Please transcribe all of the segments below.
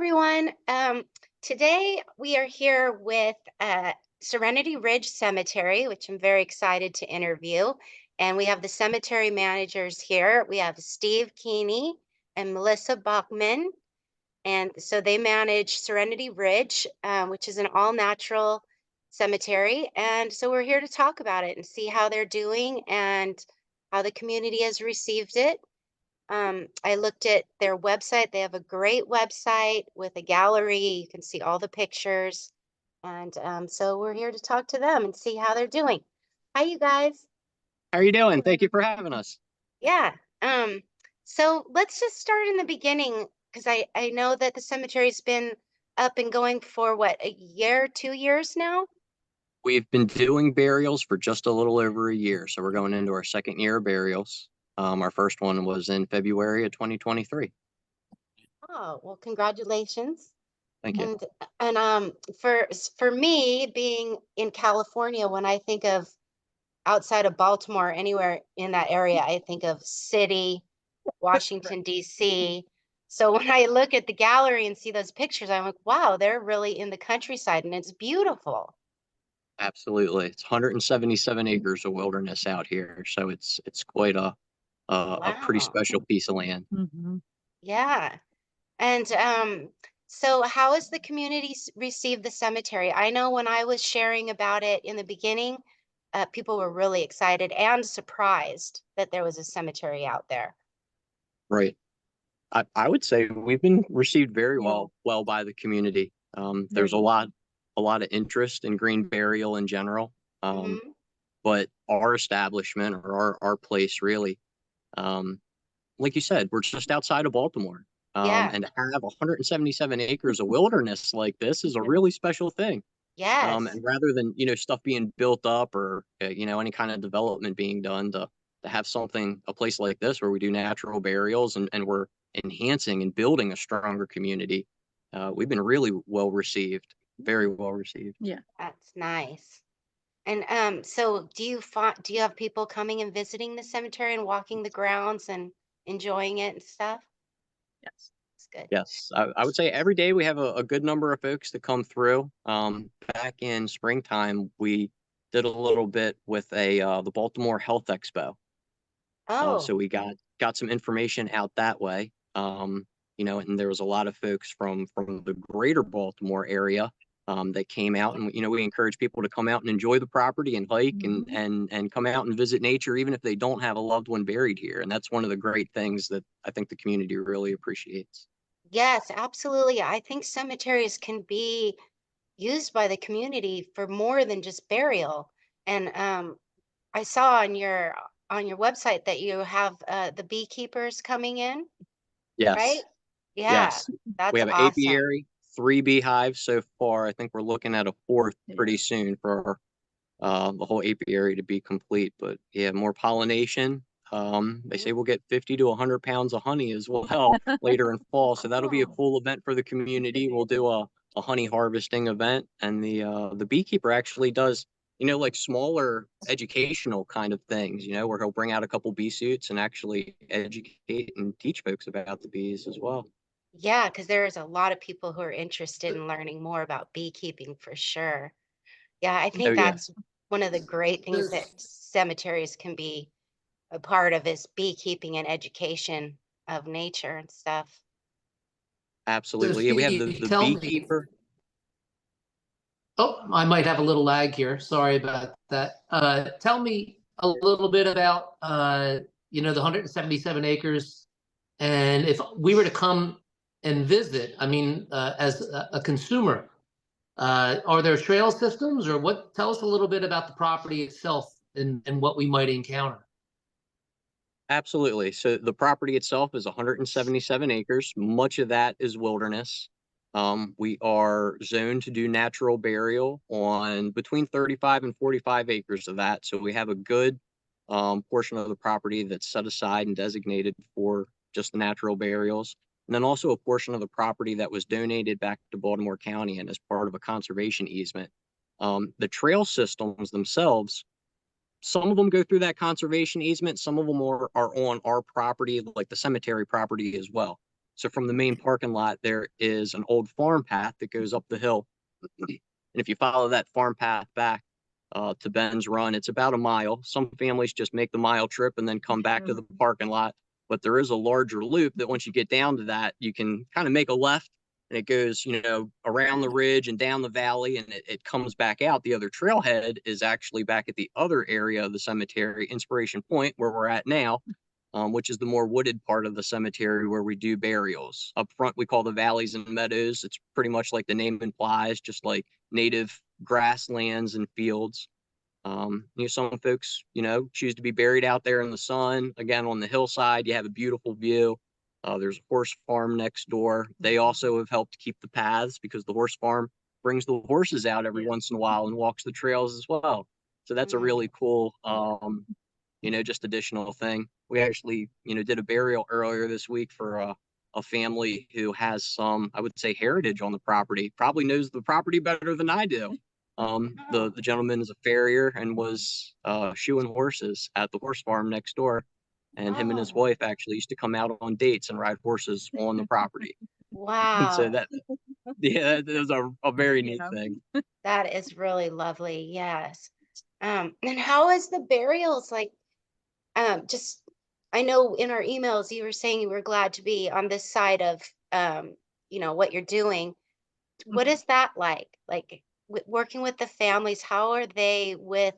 everyone. Today we are here with Serenity Ridge Cemetery, which I'm very excited to interview. And we have the cemetery managers here. We have Steve Keeney and Melissa Bachman. And so they manage Serenity Ridge, which is an all natural cemetery. And so we're here to talk about it and see how they're doing and how the community has received it. I looked at their website. They have a great website with a gallery. You can see all the pictures. And so we're here to talk to them and see how they're doing. Hi, you guys. How are you doing? Thank you for having us. Yeah. So let's just start in the beginning because I know that the cemetery's been up and going for what, a year, 2 years now? We've been doing burials for just a little over a year, so we're going into our second year of burials. Our first one was in February of 2023. Oh, well, congratulations. Thank you. And for me being in California, when I think of outside of Baltimore, anywhere in that area, I think of city, Washington, D.C. So when I look at the gallery and see those pictures, I'm like, wow, they're really in the countryside and it's beautiful. Absolutely. It's 177 acres of wilderness out here, so it's quite a pretty Wow. special piece of land. Yeah. And so how has the community received the cemetery? I know when I was sharing about it in the beginning, people were really excited and surprised that there was a cemetery out there. Right. I would say we've been received very well by the community. There's a lot of interest in green burial in general. Um, Hmm. but our establishment or our place really, um, like you said, we're just outside of Baltimore. Yeah. And to have 177 acres of wilderness like this is a really special thing. Yes. And rather than stuff being built up or any kind of development being done, to have a place like this where we do natural burials and we're enhancing and building a stronger community, we've been really well received, very well received. That's nice. And so do you have people coming and visiting the cemetery and walking the grounds and enjoying it and stuff? Yes. It's good. Yes, I would say every day we have a good number of folks that come through. Back in springtime, we did a little bit with the Baltimore Health Expo. Oh, So we got some information out that way. And there was a lot of folks from the greater Baltimore area that came out, and we encourage people to come out and enjoy the property and hike and come out and visit nature, even if they don't have a loved one buried here. And that's one of the great things that I think the community really appreciates. yes, absolutely. I think cemeteries can be used by the community for more than just burial. And I saw on your website that you have the beekeepers coming in, right? Yes. Yeah, Yes, we that's have an awesome. apiary, 3 beehives so far. I think we're looking at a fourth pretty soon for the whole apiary to be complete. But yeah, more pollination. They Mhm. say we'll get 50 to 100 pounds of honey as well later in fall. So that'll be a Oh, cool event for the community. We'll do a honey harvesting event, and the beekeeper actually does like smaller educational kind of things. Where he'll bring out a couple bee suits and actually educate and teach folks about the bees as well. yeah, because there's a lot of people who are interested in learning more about beekeeping for sure. Yeah, I Oh think yeah. that's one of the great things that cemeteries can be a part of is beekeeping and education of nature and stuff. So Absolutely. Yeah, we have the, Steve, the tell me. beekeeper. Oh, I might have a little lag here. Sorry about that. Tell me a little bit about the 177 acres, and if we were to come and visit, I mean, as a consumer, are there trail systems or what? Tell us a little bit about the property itself and what we might encounter. Absolutely. So the property itself is 177 acres. Much of that is wilderness. We are zoned to do natural burial on between 35 and 45 acres of that. So we have a good portion of the property that's set aside and designated for just the natural burials. And then also a portion of the property that was donated back to Baltimore County and as part of a conservation easement. The trail systems themselves, some of them go through that conservation easement. Some of them are on our property, like the cemetery property as well. So from the main parking lot, there is an old farm path that goes up the hill. And if you follow that farm path back to Ben's Run, it's about a mile. Some families just make the mile trip and then come back to the parking lot. But there is a larger loop that once you get down to that, you can kind of make a left and it goes, around the ridge and down the valley, and it comes back out. The other trailhead is actually back at the other area of the cemetery, Inspiration Point, where we're at now, which is the more wooded part of the cemetery where we do burials. Up front, we call the valleys and meadows. It's pretty much like the name implies, just like native grasslands and fields. Some folks, choose to be buried out there in the sun. Again, on the hillside, you have a beautiful view. There's a horse farm next door. They also have helped keep the paths because the horse farm brings the horses out every once in a while and walks the trails as well. So that's a really cool, just additional thing. We actually, did a burial earlier this week for a family who has some, I would say, heritage on the property, probably knows the property better than I do. The gentleman is a farrier and was shoeing horses at the horse farm next door. And him and his wife actually used to come out on dates and ride horses on the property. So Wow. that was a very neat thing. That is really lovely. Yes. And how is the burials like? Just I know in our emails you were saying you were glad to be on this side of what you're doing. What is that like? Like working with the families, how are they with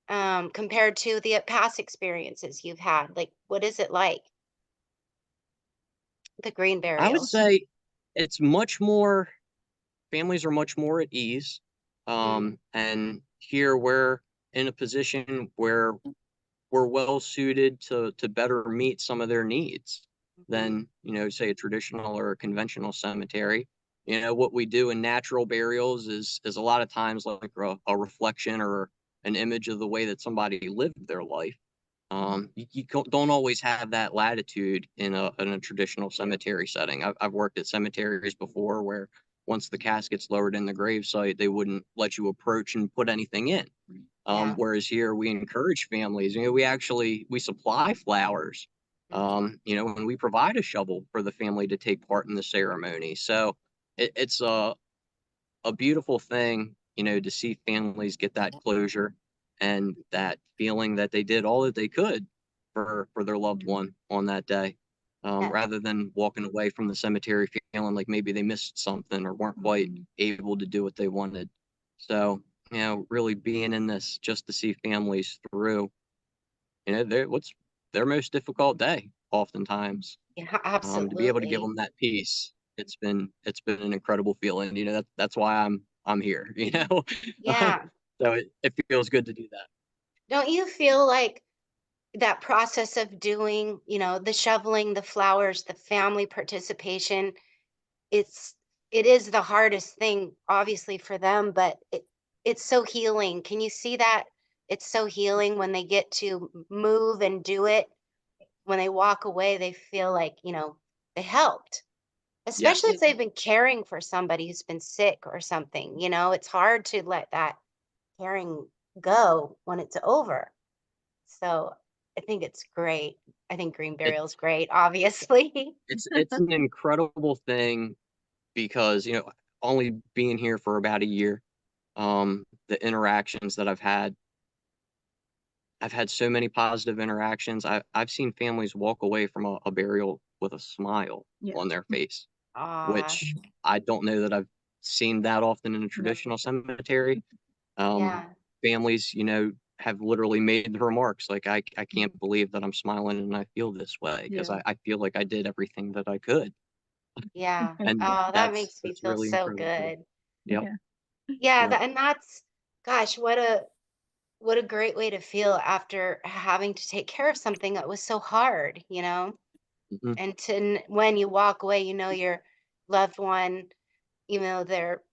compared to the past experiences you've had? Like what is it like? The green I would burials. say it's much more, families are much more at ease. Mm, And here we're in a position where we're well suited to better meet some of their needs mhm. than, say a traditional or a conventional cemetery. What we do in natural burials is a lot of times like a reflection or an image of the way that somebody lived their life. You don't always have that latitude in a traditional cemetery setting. I've worked at cemeteries before where once the casket's lowered in the gravesite, they wouldn't let you approach and put anything in. Yeah. Whereas here we encourage families. We supply flowers. And we provide a shovel for the family to take part in the ceremony. So it's a beautiful thing, to see families get that closure and that feeling that they did all that they could for their loved one on that day, Yeah. rather than walking away from the cemetery feeling like maybe they missed something or weren't quite able to do what they wanted. So, really being in this just to see families through, what's their most difficult day, oftentimes, Yeah, to be able to give absolutely. them that peace. It's been an incredible feeling. That's why I'm here. Yeah. So it feels good to do that. Don't you feel like that process of doing, the shoveling, the flowers, the family participation, it's it is the hardest thing obviously for them, but it's so healing. Can you see that? It's so healing when they get to move and do it. When they walk away, they feel like, they helped. Especially if Yes. they've been caring for somebody who's been sick or something, it's hard to let that caring go when it's over. So I think it's great. I think green It, burial's great, obviously. it's an incredible thing because, only being here for about a year, the interactions that I've had so many positive interactions. I've seen families walk away from a burial with a smile on their face, Ah, which I don't know that I've seen that often in a traditional cemetery. Um, yeah, Families, have literally made the remarks like, I can't believe that I'm smiling and I feel this way because I feel like I did everything that I could. yeah. And Oh, that that's makes me that's feel really so incredible. good. Yep. Yeah, Yep. and that's, gosh, what a great way to feel after having to take care of something that was so hard. Mhm. And when you walk away, your loved one, even though they're,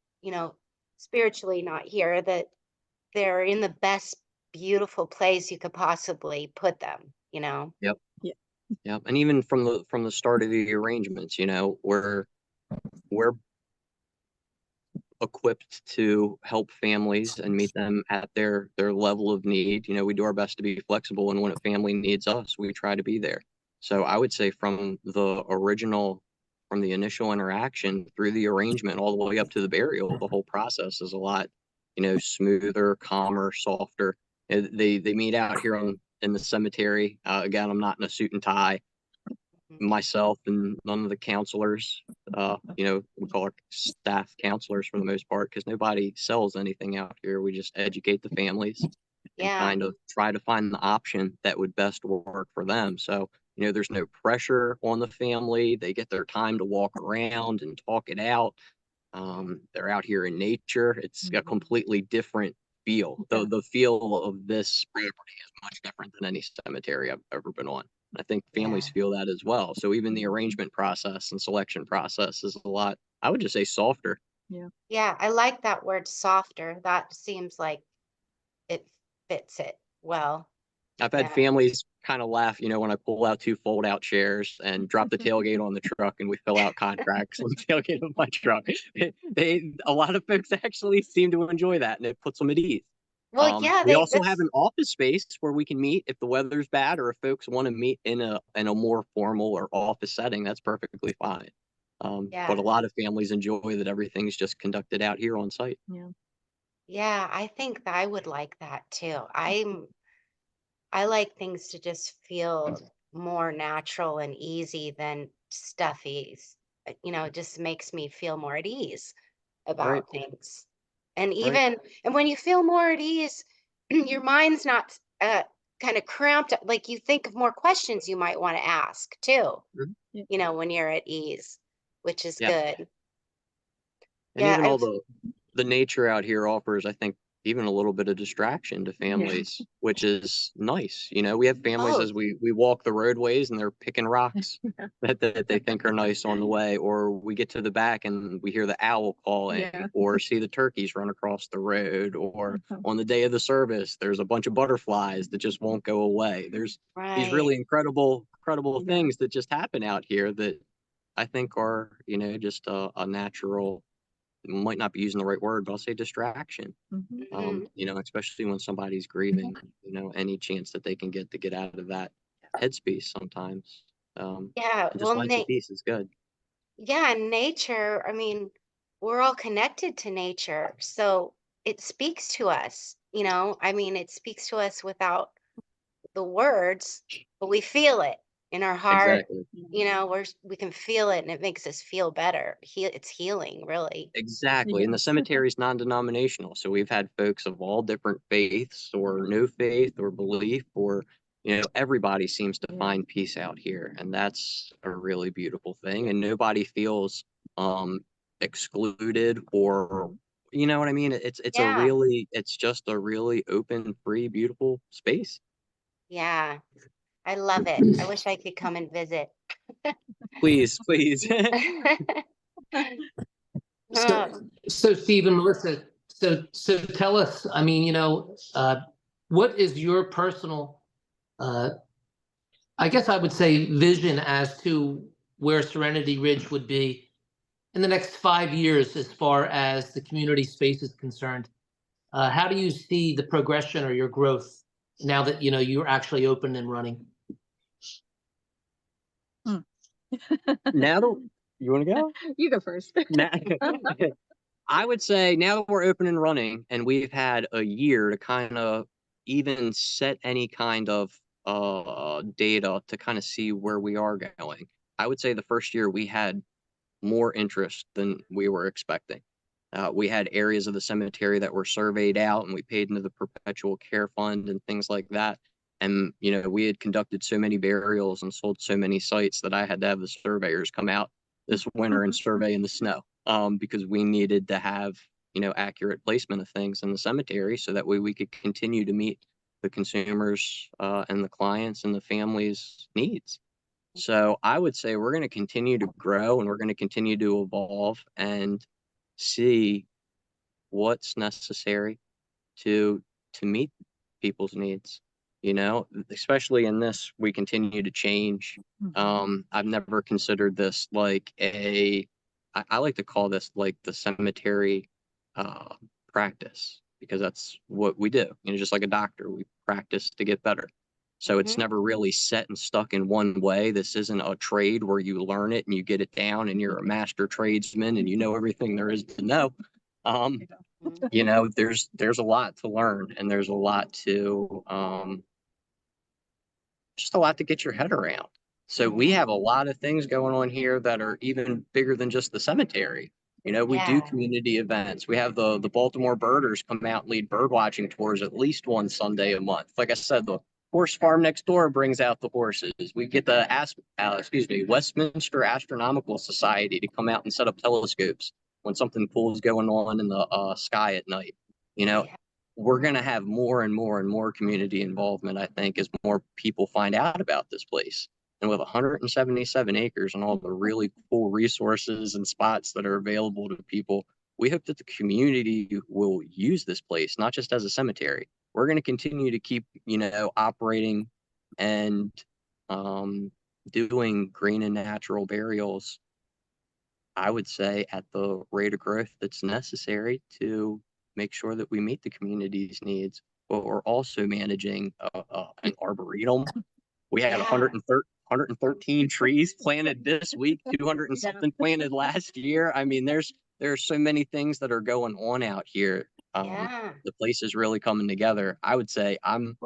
spiritually not here, that they're in the best beautiful place you could possibly put them. Yep. Yep. And even from the start of the arrangements, we're equipped to help families and meet them at their level of need. We do our best to be flexible, and when a family needs us, we try to be there. So I would say from from the initial interaction through the arrangement all the way up to the burial. The whole process is a lot, smoother, calmer, softer. They meet out here in the cemetery. Again, I'm not in a suit and tie. Myself and none of the counselors, we call our staff counselors for the most part, because nobody sells anything out here. We just educate the families and Yeah. kind of try to find the option that would best work for them. So, there's no pressure on the family. They get their time to walk around and talk it out. They're out here in nature. It's a completely different feel. The feel of this property is much different than any cemetery I've ever been on. I think families feel that as well. So even the arrangement process and selection process is a lot, I would just say, softer. Yeah, I like that word softer. That seems like it fits it well. I've had Yeah. families kind of laugh, when I pull out 2 fold-out chairs and drop the tailgate on the truck and we fill out contracts on the tailgate of my truck. A lot of folks actually seem to enjoy that, and it puts them at ease. Well, yeah, We also have that's an office space where we can meet if the weather's bad, or if folks want to meet in a more formal or office setting. That's perfectly fine. But yeah. a lot of families enjoy that everything's just conducted out here on site. Yeah, I think that I would like that too. I like things to just feel more natural and easy than stuffy. It just makes me feel more at ease Right, about things. And right. and when you feel more at ease, your mind's not kind of cramped up. Like you think of more questions you might want to ask too, Mhm. when you're at ease, which is Yeah. good. And Yeah, even all I've the nature out here offers, I think, even a little bit of distraction to families, which is nice. We have families oh, as we walk the roadways and they're picking rocks that they think are nice on the way, or we get to the back and we hear the owl calling, or see the turkeys run across the road, or on the day of the service, there's a bunch of butterflies that just won't go away. There's these right. really incredible things that just happen out here that I think are, just a natural, might not be using the right word, but I'll say distraction. Mhm. Especially when somebody's grieving, any chance that they can get to get out of that headspace sometimes. Yeah, And just well, finds some peace is good. yeah, and nature, I mean, we're all connected to nature. So it speaks to us, I mean, it speaks to us without the words, but we feel it in our heart. Exactly. We can feel it and it makes us feel better. It's healing, really. Exactly. And the cemetery is non-denominational. So we've had folks of all different faiths or no faith or belief, or, everybody seems to find peace out here. And that's a really beautiful thing. And nobody feels excluded, or, you know what I mean? Yeah. It's just a really open, free, beautiful space. Yeah. I love it. I wish I could come and visit. Please, please. So, Oh, so Steve and Melissa, so tell us, I mean, what is your personal, uh, I guess I would say, vision as to where Serenity Ridge would be in the next 5 years as far as the community space is concerned? How do you see the progression or your growth now that you're actually open and running? Now, you want to go? You go first. Now, I would say now that we're open and running and we've had a year to kind of even set any kind of data to kind of see where we are going, I would say the first year we had more interest than we were expecting. We had areas of the cemetery that were surveyed out and we paid into the perpetual care fund and things like that. And, we had conducted so many burials and sold so many sites that I had to have the surveyors come out this winter and survey in the snow, because we needed to have, accurate placement of things in the cemetery so that way we could continue to meet the consumers and the clients and the families' needs. So I would say we're going to continue to grow and we're going to continue to evolve and see what's necessary to meet people's needs. Especially in this, we continue to change. I've never considered this like I like to call this like the cemetery uh, practice, because that's what we do. Just like a doctor, we practice to get better. So it's never really set and stuck in one way. This isn't a trade where you learn it and you get it down and you're a master tradesman and you know everything there is to know. Mhm. You know, there's a lot to learn, and there's a lot to just a lot to get your head around. So we have a lot of things going on here that are even bigger than just the cemetery. You know, we do Yeah. community events. We have the Baltimore birders come out and lead bird watching tours at least one Sunday a month. Like I said, the horse farm next door brings out the horses. We get the Westminster Astronomical Society to come out and set up telescopes when something cool is going on in the sky at night. You know, Yeah. we're going to have more and more and more community involvement, I think, as more people find out about this place. And with 177 acres and all the really cool resources and spots that are available to people, we hope that the community will use this place, not just as a cemetery. We're going to continue to keep, you know, operating and doing green and natural burials, I would say, at the rate of growth that's necessary to make sure that we meet the community's needs. But we're also managing an arboretum. We had Yeah. 113 trees planted this week, 200 and something planted last year. I mean, there's so many things that are going on out here. Yeah. The place is really coming together. I would say I'm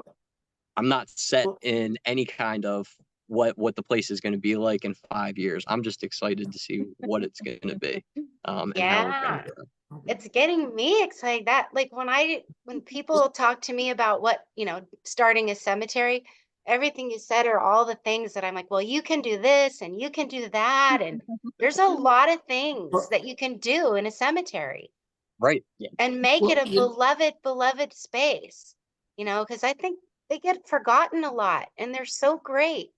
not set Well, in any kind of what the place is going to be like in 5 years. I'm just excited to see what it's going to be, and how we're going to Yeah. grow. It's getting me excited that like when people talk to me about what, starting a cemetery, everything you said are all the things that I'm like, well, you can do this and you can do that. And there's a lot of things well, that you can do in a cemetery Right. Yeah. and make it well, a beloved space, because I think they get forgotten a lot and they're so great.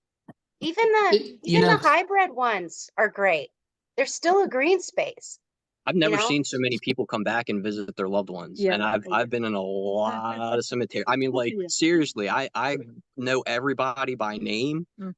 Even the you even the know, hybrid ones are great. They're still a green space, I've you never know? seen so many people come back and visit their loved ones. Yeah, And I've been in a lot of cemeteries. I mean, like Yeah. seriously, I know everybody by name. Mm.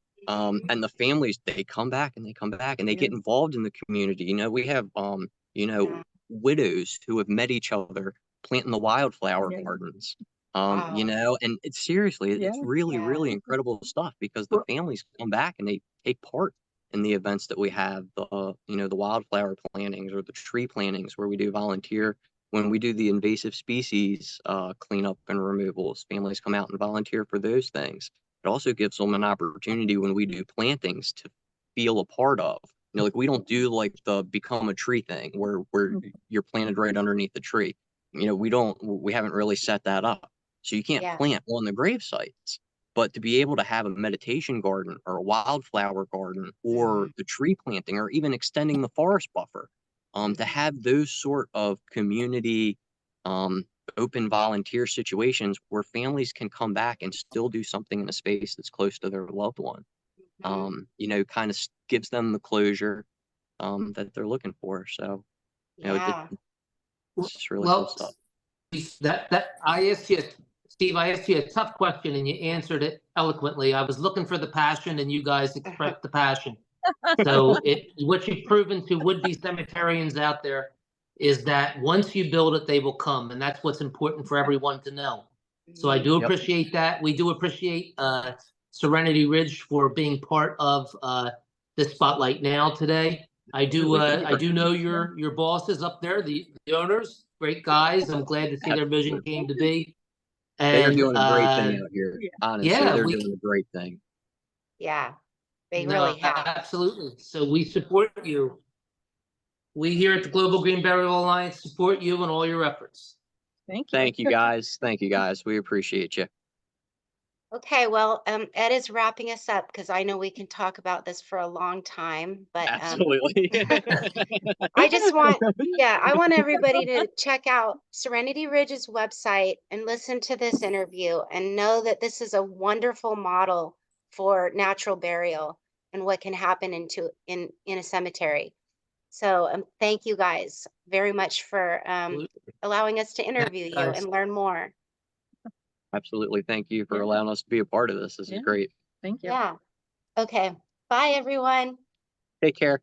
And the families, they come back and they come back and they get Yeah. involved in the community. You know, we have Yeah. widows who have met each other planting the wildflower Yeah. gardens. You Wow. know, and it's seriously, it's Yeah. really, Yeah. really incredible stuff because the well, families come back and they take part in the events that we have, the wildflower plantings or the tree plantings where we do volunteer. When we do the invasive species cleanup and removals, families come out and volunteer for those things. It also gives them an opportunity when we do plantings to feel a part of. You know, like we don't do like the become a tree thing where you're planted right underneath the tree. You know, we haven't really set that up. So you can't Yeah. plant on the grave sites. But to be able to have a meditation garden or a wildflower garden or the tree planting or even extending the forest buffer, to have those sort of community um, open volunteer situations where families can come back and still do something in a space that's close to their loved one, Mhm. kind of gives them the closure that they're looking for. So, Yeah. it's just really cool well, stuff. that I asked you, Steve, I asked you a tough question and you answered it eloquently. I was looking for the passion and you guys expressed the passion. So what you've proven to would-be cemeterians out there is that once you build it, they will come, and that's what's important for everyone to know. So I do Yep. appreciate that. We do appreciate Serenity Ridge for being part of the spotlight now today. I do know your bosses up there, the owners, great guys. I'm glad to see their vision Absolutely. came to be. They are And doing a great thing out here. Yeah. Honestly, yeah, they're we doing a great thing. Yeah. They really no, have. absolutely. So we support you. We here at the Global Green Burial Alliance support you in all your efforts. Thank you. Thank you guys. Thank you guys. We appreciate you. Okay, well, Ed is wrapping us up because I know we can talk about this for a long time, but Absolutely. I just I want everybody to check out Serenity Ridge's website and listen to this interview and know that this is a wonderful model for natural burial and what can happen in a cemetery. So thank you guys very much for allowing us to interview you Guys. and learn more. Absolutely. Thank you for Yeah. allowing us to be a part of this. This is Yeah. great. Thank you. Yeah. Okay. Bye, everyone. Take care.